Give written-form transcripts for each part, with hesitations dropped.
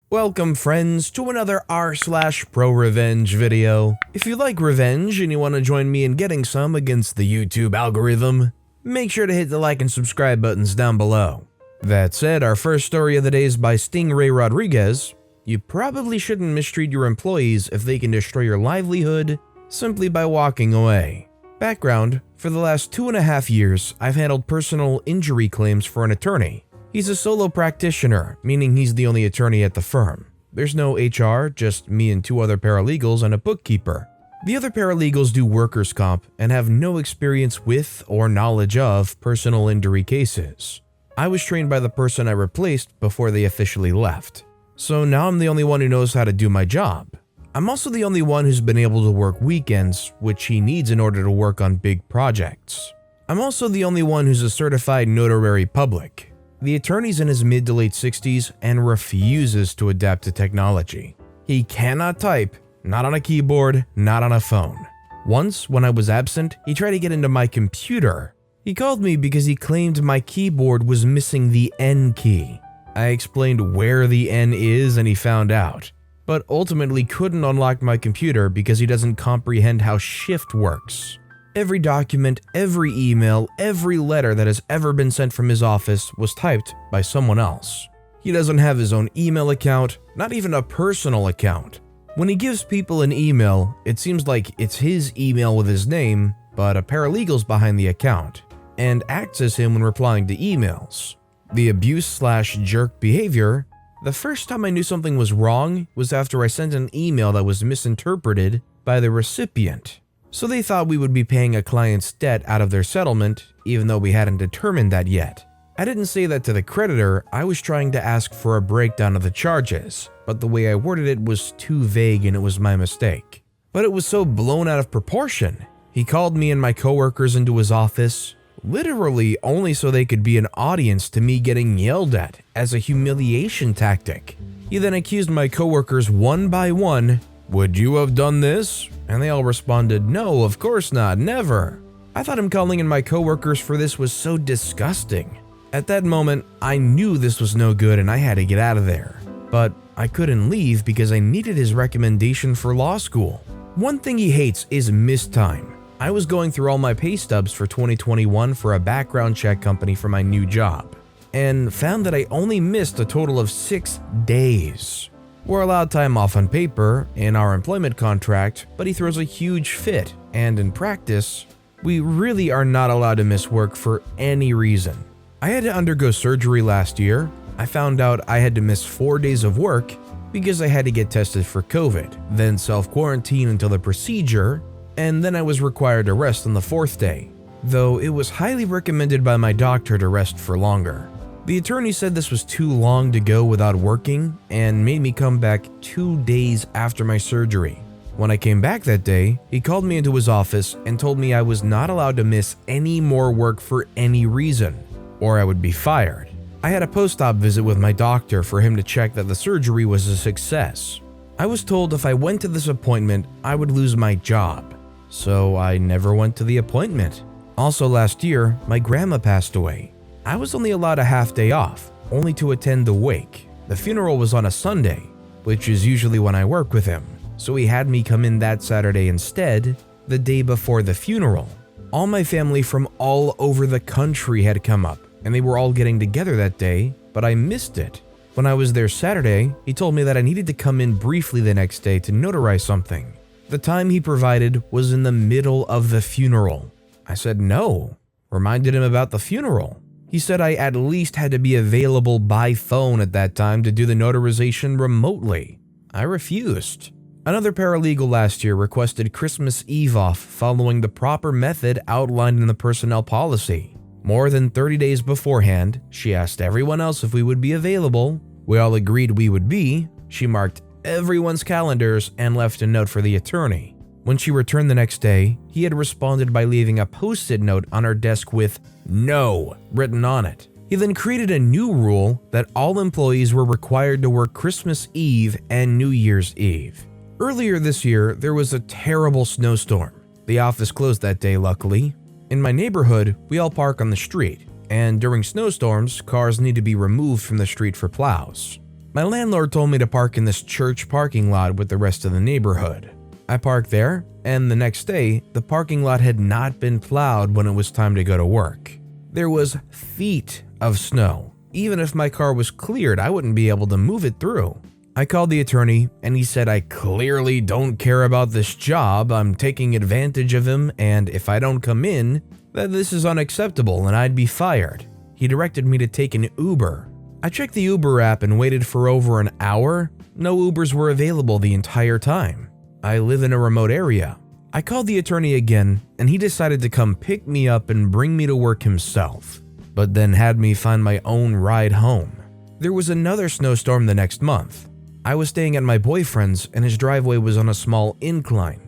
Welcome friends to another r/ProRevenge video. If you like revenge and you want to join me in getting some against the YouTube algorithm, make sure to hit the like and subscribe buttons down below. That said, our first story of the day is by Stingray Rodriguez. You probably shouldn't mistreat your employees if they can destroy your livelihood simply by walking away. Background: for the last 2.5 years, I've handled personal injury claims for an attorney. He's a solo practitioner, meaning he's the only attorney at the firm. There's no HR, just me and 2 other paralegals and a bookkeeper. The other paralegals do workers' comp and have no experience with or knowledge of personal injury cases. I was trained by the person I replaced before they officially left. So now I'm the only one who knows how to do my job. I'm also the only one who's been able to work weekends, which he needs in order to work on big projects. I'm also the only one who's a certified Notary Public. The attorney's in his mid to late 60s and refuses to adapt to technology. He cannot type, not on a keyboard, not on a phone. Once, when I was absent, he tried to get into my computer. He called me because he claimed my keyboard was missing the N key. I explained where the N is and he found out, but ultimately couldn't unlock my computer because he doesn't comprehend how Shift works. Every document, every email, every letter that has ever been sent from his office was typed by someone else. He doesn't have his own email account, not even a personal account. When he gives people an email, it seems like it's his email with his name, but a paralegal's behind the account, and acts as him when replying to emails. The abuse/jerk behavior: the first time I knew something was wrong was after I sent an email that was misinterpreted by the recipient. So they thought we would be paying a client's debt out of their settlement, even though we hadn't determined that yet. I didn't say that to the creditor. I was trying to ask for a breakdown of the charges, but the way I worded it was too vague and it was my mistake. But it was so blown out of proportion. He called me and my coworkers into his office, literally only so they could be an audience to me getting yelled at as a humiliation tactic. He then accused my coworkers one by one. "Would you have done this?" And they all responded, "No, of course not, never." I thought him calling in my coworkers for this was so disgusting. At that moment, I knew this was no good and I had to get out of there. But I couldn't leave because I needed his recommendation for law school. One thing he hates is missed time. I was going through all my pay stubs for 2021 for a background check company for my new job, and found that I only missed a total of 6 days. We're allowed time off on paper in our employment contract, but he throws a huge fit, and in practice, we really are not allowed to miss work for any reason. I had to undergo surgery last year. I found out I had to miss 4 days of work because I had to get tested for COVID, then self-quarantine until the procedure, and then I was required to rest on the 4th day, though it was highly recommended by my doctor to rest for longer. The attorney said this was too long to go without working and made me come back 2 days after my surgery. When I came back that day, he called me into his office and told me I was not allowed to miss any more work for any reason, or I would be fired. I had a post-op visit with my doctor for him to check that the surgery was a success. I was told if I went to this appointment, I would lose my job, so I never went to the appointment. Also last year, my grandma passed away. I was only allowed a half day off, only to attend the wake. The funeral was on a Sunday, which is usually when I work with him, so he had me come in that Saturday instead, the day before the funeral. All my family from all over the country had come up, and they were all getting together that day, but I missed it. When I was there Saturday, he told me that I needed to come in briefly the next day to notarize something. The time he provided was in the middle of the funeral. I said no, reminded him about the funeral. He said I at least had to be available by phone at that time to do the notarization remotely. I refused. Another paralegal last year requested Christmas Eve off following the proper method outlined in the personnel policy. More than 30 days beforehand, she asked everyone else if we would be available. We all agreed we would be. She marked everyone's calendars and left a note for the attorney. When she returned the next day, he had responded by leaving a post-it note on her desk with "No" written on it. He then created a new rule that all employees were required to work Christmas Eve and New Year's Eve. Earlier this year, there was a terrible snowstorm. The office closed that day, luckily. In my neighborhood, we all park on the street, and during snowstorms, cars need to be removed from the street for plows. My landlord told me to park in this church parking lot with the rest of the neighborhood. I parked there, and the next day, the parking lot had not been plowed when it was time to go to work. There was feet of snow. Even if my car was cleared, I wouldn't be able to move it through. I called the attorney, and he said I clearly don't care about this job, I'm taking advantage of him, and if I don't come in, that this is unacceptable and I'd be fired. He directed me to take an Uber. I checked the Uber app and waited for over an hour. No Ubers were available the entire time. I live in a remote area. I called the attorney again, and he decided to come pick me up and bring me to work himself, but then had me find my own ride home. There was another snowstorm the next month. I was staying at my boyfriend's, and his driveway was on a small incline.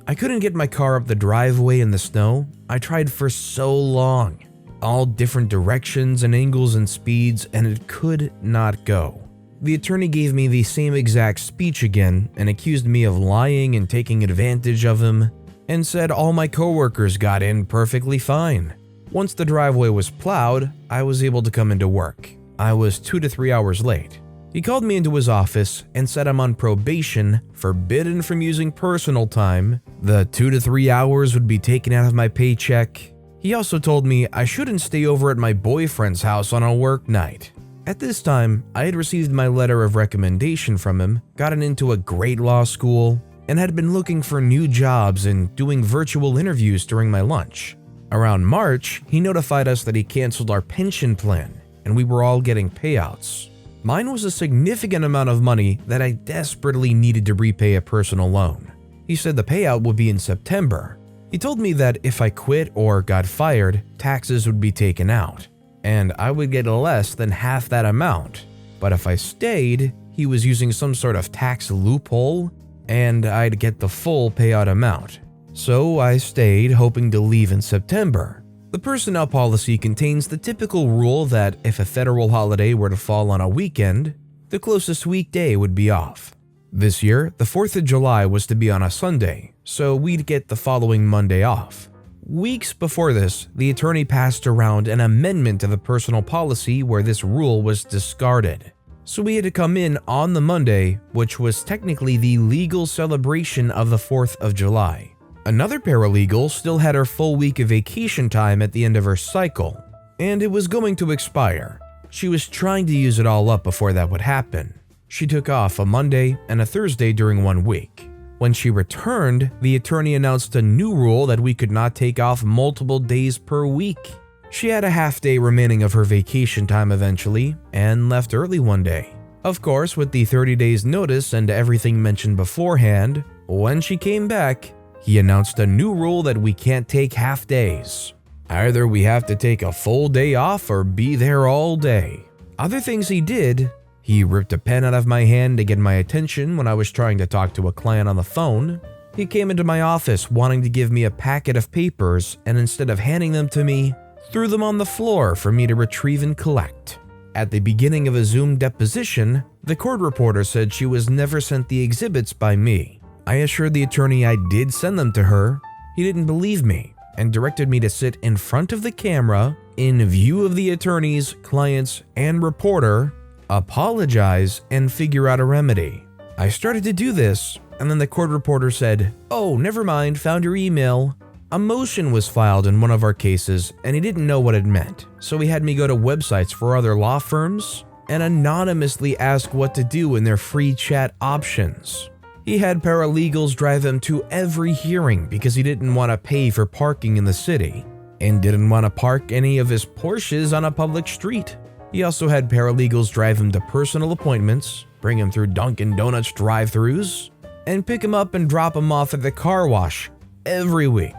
I couldn't get my car up the driveway in the snow. I tried for so long, all different directions and angles and speeds, and it could not go. The attorney gave me the same exact speech again and accused me of lying and taking advantage of him, and said all my coworkers got in perfectly fine. Once the driveway was plowed, I was able to come into work. I was 2 to 3 hours late. He called me into his office and said I'm on probation, forbidden from using personal time. The 2 to 3 hours would be taken out of my paycheck. He also told me I shouldn't stay over at my boyfriend's house on a work night. At this time, I had received my letter of recommendation from him, gotten into a great law school, and had been looking for new jobs and doing virtual interviews during my lunch. Around March, he notified us that he canceled our pension plan, and we were all getting payouts. Mine was a significant amount of money that I desperately needed to repay a personal loan. He said the payout would be in September. He told me that if I quit or got fired, taxes would be taken out, and I would get less than half that amount. But if I stayed, he was using some sort of tax loophole, and I'd get the full payout amount. So I stayed, hoping to leave in September. The personnel policy contains the typical rule that if a federal holiday were to fall on a weekend, the closest weekday would be off. This year, the 4th of July was to be on a Sunday, so we'd get the following Monday off. Weeks before this, the attorney passed around an amendment to the personal policy where this rule was discarded. So we had to come in on the Monday, which was technically the legal celebration of the 4th of July. Another paralegal still had her full week of vacation time at the end of her cycle, and it was going to expire. She was trying to use it all up before that would happen. She took off a Monday and a Thursday during 1 week. When she returned, the attorney announced a new rule that we could not take off multiple days per week. She had a half day remaining of her vacation time eventually, and left early one day. Of course, with the 30 days notice and everything mentioned beforehand, when she came back, he announced a new rule that we can't take half days. Either we have to take a full day off or be there all day. Other things he did, he ripped a pen out of my hand to get my attention when I was trying to talk to a client on the phone. He came into my office wanting to give me a packet of papers, and instead of handing them to me, threw them on the floor for me to retrieve and collect. At the beginning of a Zoom deposition, the court reporter said she was never sent the exhibits by me. I assured the attorney I did send them to her. He didn't believe me and directed me to sit in front of the camera in view of the attorneys, clients, and reporter, apologize, and figure out a remedy. I started to do this, and then the court reporter said, "Oh, never mind, found your email." A motion was filed in one of our cases, and he didn't know what it meant, so he had me go to websites for other law firms and anonymously ask what to do in their free chat options. He had paralegals drive him to every hearing because he didn't want to pay for parking in the city and didn't want to park any of his Porsches on a public street. He also had paralegals drive him to personal appointments, bring him through Dunkin' Donuts drive-thrus, and pick him up and drop him off at the car wash every week.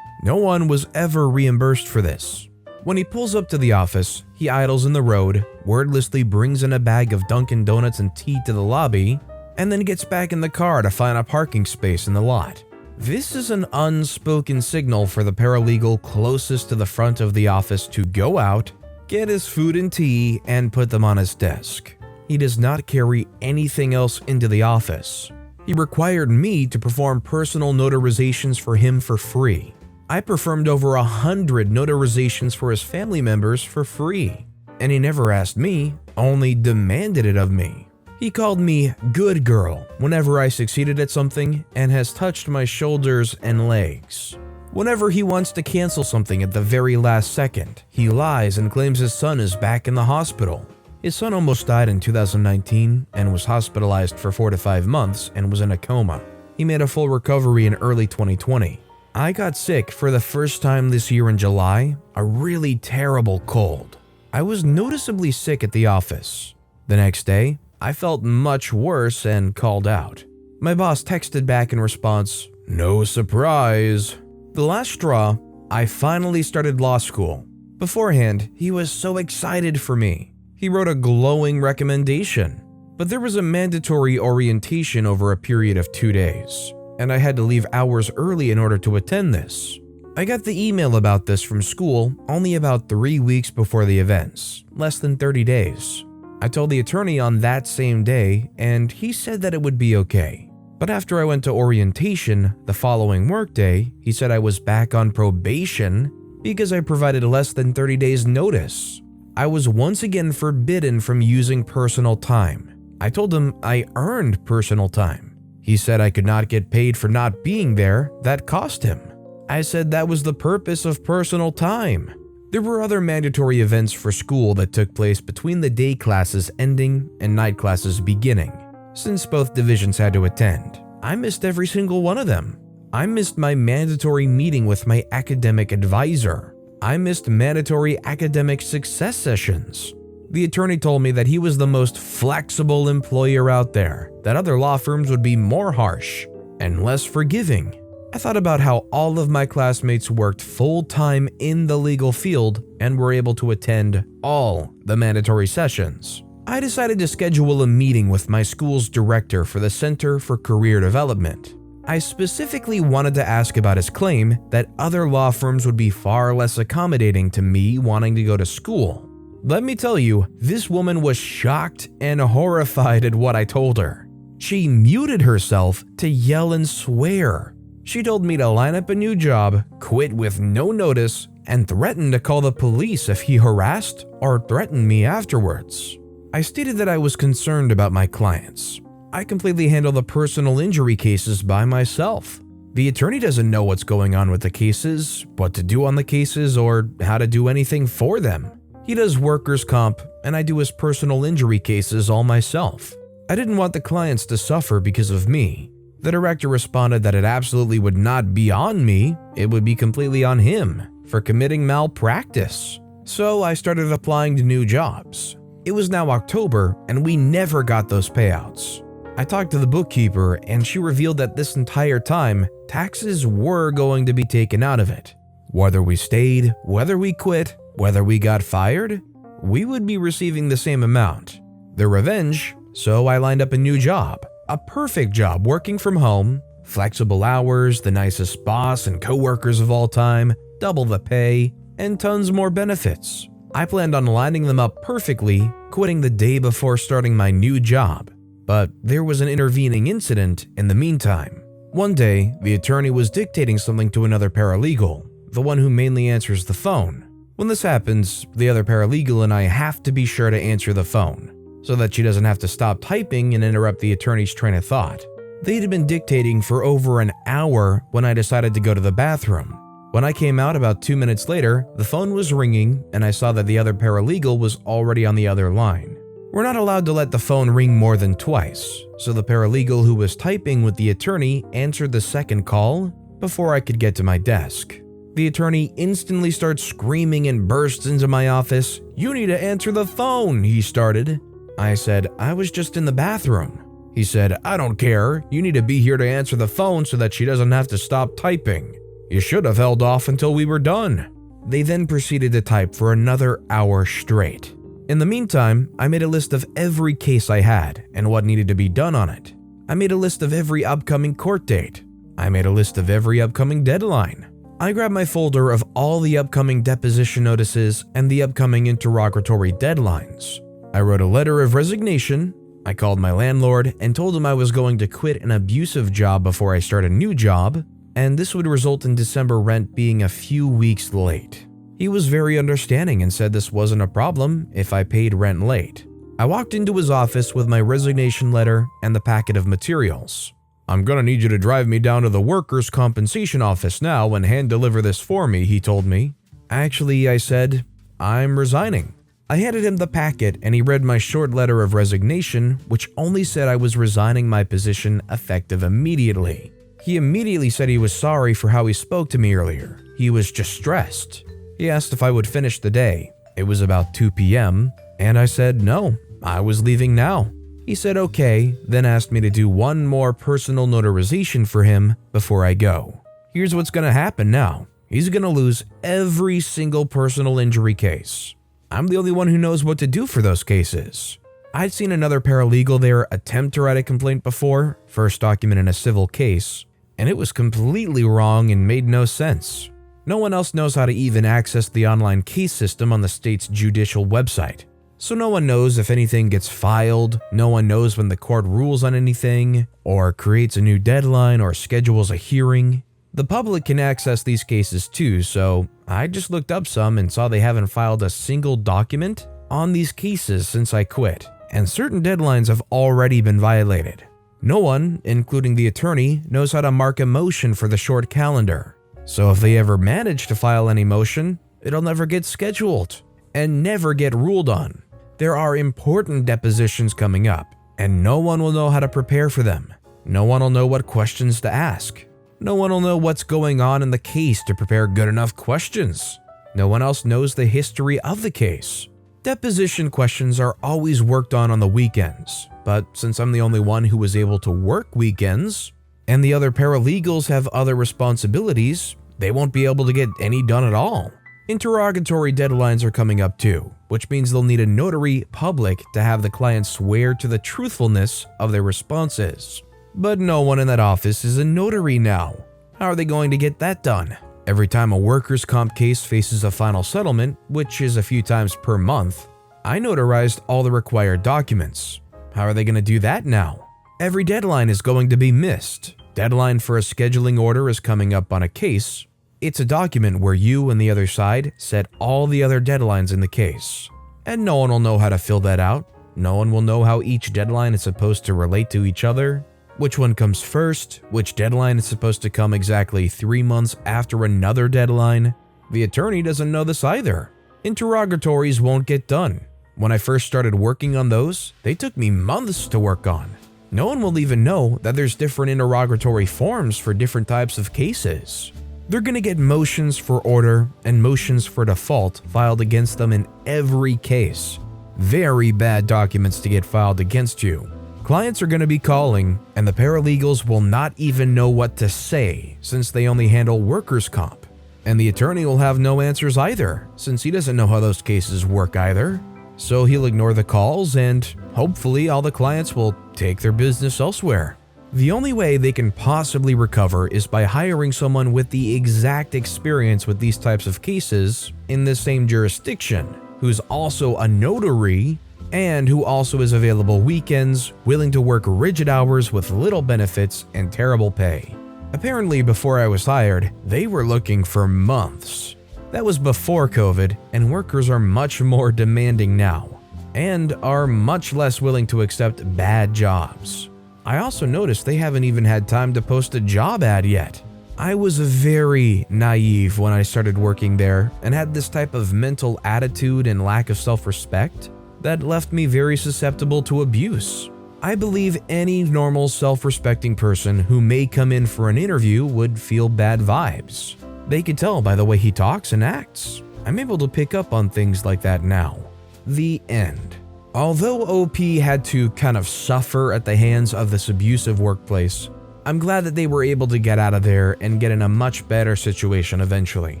No one was ever reimbursed for this. When he pulls up to the office, he idles in the road, wordlessly brings in a bag of Dunkin' Donuts and tea to the lobby, and then gets back in the car to find a parking space in the lot. This is an unspoken signal for the paralegal closest to the front of the office to go out, get his food and tea, and put them on his desk. He does not carry anything else into the office. He required me to perform personal notarizations for him for free. I performed over 100 notarizations for his family members for free, and he never asked me, only demanded it of me. He called me good girl whenever I succeeded at something and has touched my shoulders and legs. Whenever he wants to cancel something at the very last second, he lies and claims his son is back in the hospital. His son almost died in 2019 and was hospitalized for 4 to 5 months and was in a coma. He made a full recovery in early 2020. I got sick for the first time this year in July, a really terrible cold. I was noticeably sick at the office. The next day, I felt much worse and called out. My boss texted back in response, "No surprise." The last straw, I finally started law school. Beforehand, he was so excited for me. He wrote a glowing recommendation, but there was a mandatory orientation over a period of 2 days, and I had to leave hours early in order to attend this. I got the email about this from school only about 3 weeks before the events, less than 30 days. I told the attorney on that same day, and he said that it would be okay. But after I went to orientation the following workday, he said I was back on probation because I provided less than 30 days notice. I was once again forbidden from using personal time. I told him I earned personal time. He said I could not get paid for not being there. That cost him. I said that was the purpose of personal time. There were other mandatory events for school that took place between the day classes ending and night classes beginning. Since both divisions had to attend, I missed every single one of them. I missed my mandatory meeting with my academic advisor. I missed mandatory academic success sessions. The attorney told me that he was the most flexible employer out there, that other law firms would be more harsh and less forgiving. I thought about how all of my classmates worked full-time in the legal field and were able to attend all the mandatory sessions. I decided to schedule a meeting with my school's director for the Center for Career Development. I specifically wanted to ask about his claim that other law firms would be far less accommodating to me wanting to go to school. Let me tell you, this woman was shocked and horrified at what I told her. She muted herself to yell and swear. She told me to line up a new job, quit with no notice, and threatened to call the police if he harassed or threatened me afterwards. I stated that I was concerned about my clients. I completely handle the personal injury cases by myself. The attorney doesn't know what's going on with the cases, what to do on the cases, or how to do anything for them. He does workers' comp, and I do his personal injury cases all myself. I didn't want the clients to suffer because of me. The director responded that it absolutely would not be on me, it would be completely on him for committing malpractice. So I started applying to new jobs. It was now October, and we never got those payouts. I talked to the bookkeeper, and she revealed that this entire time, taxes were going to be taken out of it. Whether we stayed, whether we quit, whether we got fired, we would be receiving the same amount. The revenge, so I lined up a new job. A perfect job working from home, flexible hours, the nicest boss and coworkers of all time, double the pay, and tons more benefits. I planned on lining them up perfectly, quitting the day before starting my new job. But there was an intervening incident in the meantime. One day, the attorney was dictating something to another paralegal, the one who mainly answers the phone. When this happens, the other paralegal and I have to be sure to answer the phone, so that she doesn't have to stop typing and interrupt the attorney's train of thought. They'd been dictating for over an hour when I decided to go to the bathroom. When I came out about 2 minutes later, the phone was ringing and I saw that the other paralegal was already on the other line. We're not allowed to let the phone ring more than twice, so the paralegal who was typing with the attorney answered the second call before I could get to my desk. The attorney instantly starts screaming and bursts into my office. "You need to answer the phone," he started. I said, "I was just in the bathroom." He said, "I don't care. You need to be here to answer the phone so that she doesn't have to stop typing. You should have held off until we were done." They then proceeded to type for another hour straight. In the meantime, I made a list of every case I had and what needed to be done on it. I made a list of every upcoming court date. I made a list of every upcoming deadline. I grabbed my folder of all the upcoming deposition notices and the upcoming interrogatory deadlines. I wrote a letter of resignation. I called my landlord and told him I was going to quit an abusive job before I start a new job, and this would result in December rent being a few weeks late. He was very understanding and said this wasn't a problem if I paid rent late. I walked into his office with my resignation letter and the packet of materials. "I'm gonna need you to drive me down to the workers' compensation office now and hand deliver this for me," he told me. "Actually," I said, "I'm resigning." I handed him the packet and he read my short letter of resignation, which only said I was resigning my position effective immediately. He immediately said he was sorry for how he spoke to me earlier. He was just stressed. He asked if I would finish the day. It was about 2 p.m., and I said no, I was leaving now. He said okay, then asked me to do one more personal notarization for him before I go. Here's what's gonna happen now. He's gonna lose every single personal injury case. I'm the only one who knows what to do for those cases. I'd seen another paralegal there attempt to write a complaint before, first document in a civil case, and it was completely wrong and made no sense. No one else knows how to even access the online case system on the state's judicial website. So no one knows if anything gets filed, no one knows when the court rules on anything, or creates a new deadline or schedules a hearing. The public can access these cases too, so I just looked up some and saw they haven't filed a single document on these cases since I quit, and certain deadlines have already been violated. No one, including the attorney, knows how to mark a motion for the short calendar. So if they ever manage to file any motion, it'll never get scheduled and never get ruled on. There are important depositions coming up, and no one will know how to prepare for them. No one will know what questions to ask. No one will know what's going on in the case to prepare good enough questions. No one else knows the history of the case. Deposition questions are always worked on the weekends, but since I'm the only one who was able to work weekends, and the other paralegals have other responsibilities, they won't be able to get any done at all. Interrogatory deadlines are coming up too, which means they'll need a notary public to have the client swear to the truthfulness of their responses. But no one in that office is a notary now. How are they going to get that done? Every time a workers' comp case faces a final settlement, which is a few times per month, I notarized all the required documents. How are they going to do that now? Every deadline is going to be missed. Deadline for a scheduling order is coming up on a case. It's a document where you and the other side set all the other deadlines in the case. And no one will know how to fill that out. No one will know how each deadline is supposed to relate to each other. Which one comes first, which deadline is supposed to come exactly 3 months after another deadline. The attorney doesn't know this either. Interrogatories won't get done. When I first started working on those, they took me months to work on. No one will even know that there's different interrogatory forms for different types of cases. They're gonna get motions for order and motions for default filed against them in every case. Very bad documents to get filed against you. Clients are going to be calling, and the paralegals will not even know what to say since they only handle workers' comp. And the attorney will have no answers either, since he doesn't know how those cases work either. So he'll ignore the calls, and hopefully all the clients will take their business elsewhere. The only way they can possibly recover is by hiring someone with the exact experience with these types of cases in the same jurisdiction, who's also a notary, and who also is available weekends, willing to work rigid hours with little benefits and terrible pay. Apparently, before I was hired, they were looking for months. That was before COVID, and workers are much more demanding now, and are much less willing to accept bad jobs. I also noticed they haven't even had time to post a job ad yet. I was very naive when I started working there and had this type of mental attitude and lack of self-respect that left me very susceptible to abuse. I believe any normal self-respecting person who may come in for an interview would feel bad vibes. They could tell by the way he talks and acts. I'm able to pick up on things like that now. The end. Although OP had to kind of suffer at the hands of this abusive workplace, I'm glad that they were able to get out of there and get in a much better situation eventually.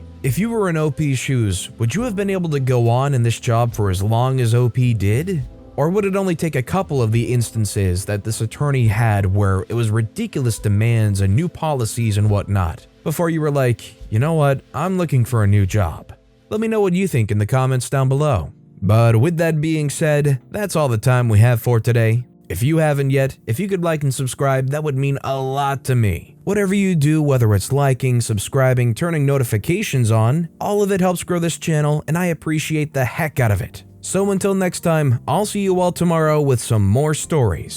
If you were in OP's shoes, would you have been able to go on in this job for as long as OP did? Or would it only take a couple of the instances that this attorney had where it was ridiculous demands and new policies and whatnot before you were like, you know what, I'm looking for a new job? Let me know what you think in the comments down below. But with that being said, that's all the time we have for today. If you haven't yet, if you could like and subscribe, that would mean a lot to me. Whatever you do, whether it's liking, subscribing, turning notifications on, all of it helps grow this channel and I appreciate the heck out of it. So until next time, I'll see you all tomorrow with some more stories.